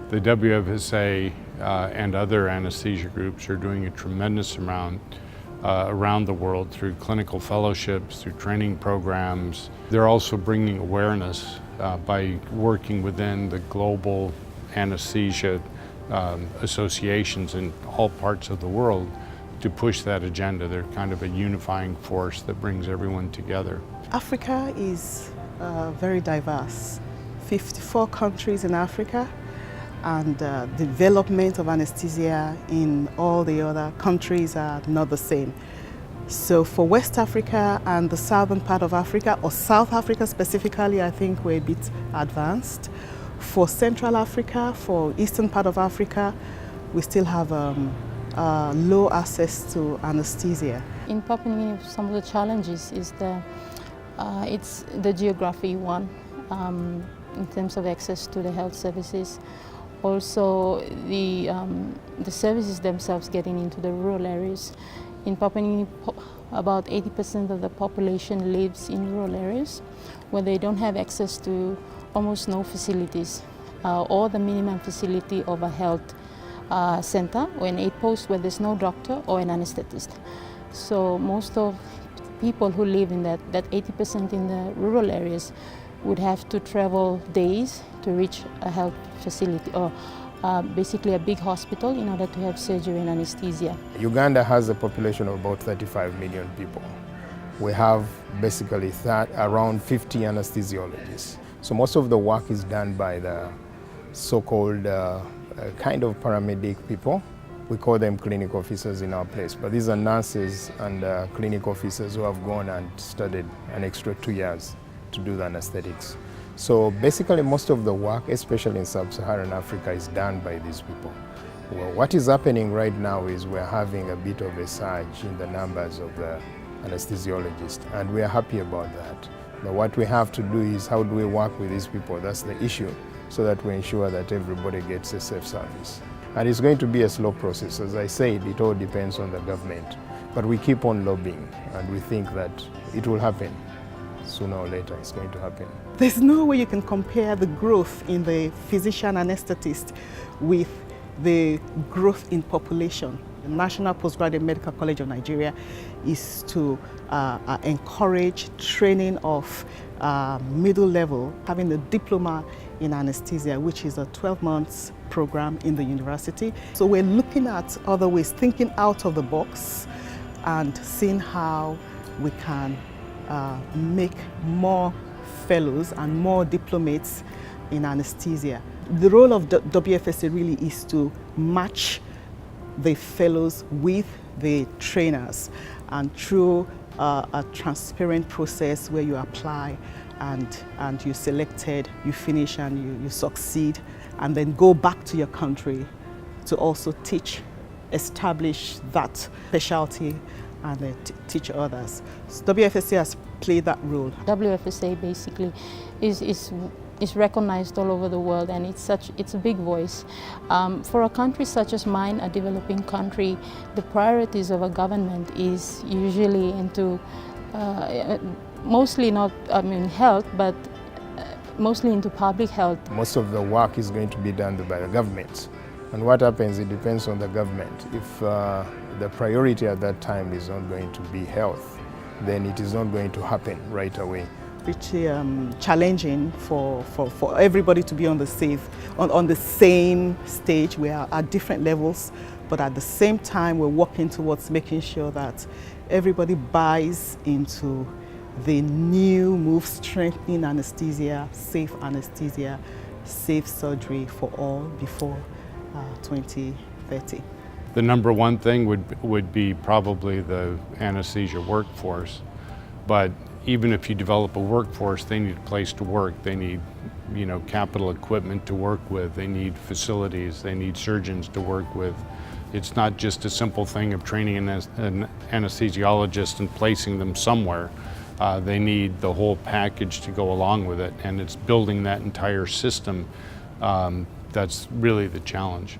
The WFSA and other anesthesia groups are doing a tremendous amount around the world through clinical fellowships, through training programs. They're also bringing awareness by working within the global anesthesia associations in all parts of the world to push that agenda. They're kind of a unifying force that brings everyone together. Africa is very diverse. 54 countries in Africa, and development of anesthesia in all the other countries are not the same. So for West Africa and the southern part of Africa, or South Africa specifically, I think we're a bit advanced. For Central Africa, for eastern part of Africa, we still have low access to anesthesia. In Papua New Guinea, some of the challenges is it's the geography one, in terms of access to the health services. Also, the services themselves getting into the rural areas. In Papua New Guinea, about 80% of the population lives in rural areas where they don't have access to almost no facilities or the minimum facility of a health center or an aid post where there's no doctor or an anesthetist. So most of people who live in that 80% in the rural areas would have to travel days to reach a health facility or basically a big hospital in order to have surgery and anesthesia. Uganda has a population of about 35 million people. We have basically around 50 anesthesiologists. So most of the work is done by the so-called kind of paramedic people. We call them clinic officers in our place, but these are nurses and clinic officers who have gone and studied an extra 2 years to do the anesthetics. So basically most of the work, especially in sub-Saharan Africa, is done by these people. Well, what is happening right now is we're having a bit of a surge in the numbers of the anesthesiologists, and we are happy about that. But what we have to do is how do we work with these people? That's the issue, so that we ensure that everybody gets a safe service. And it's going to be a slow process. As I said, it all depends on the government. But we keep on lobbying, and we think that it will happen. Sooner or later, it's going to happen. There's no way you can compare the growth in the physician anesthetist with the growth in population. The National Postgraduate Medical College of Nigeria is to encourage training of middle level, having a diploma in anesthesia, which is a 12-month program in the university. So we're looking at other ways, thinking out of the box and seeing how we can make more fellows and more diplomates in anesthesia. The role of WFSA really is to match the fellows with the trainers, and through a transparent process where you apply and you're selected, you finish and you succeed, and then go back to your country to also teach, establish that specialty and teach others. So WFSA has played that role. WFSA basically is recognized all over the world, and it's a big voice. For a country such as mine, a developing country, the priorities of a government is usually into mostly not, health, but mostly into public health. Most of the work is going to be done by the government. And what happens, it depends on the government. If the priority at that time is not going to be health, then it is not going to happen right away. Pretty challenging for everybody to be on the same stage. We are at different levels, but at the same time we're working towards making sure that everybody buys into the new move, strengthening anesthesia, safe surgery for all before 2030. The number one thing would be probably the anesthesia workforce, but even if you develop a workforce, they need a place to work. They need, capital equipment to work with. They need facilities. They need surgeons to work with. It's not just a simple thing of training an anesthesiologist and placing them somewhere. They need the whole package to go along with it, and it's building that entire system that's really the challenge.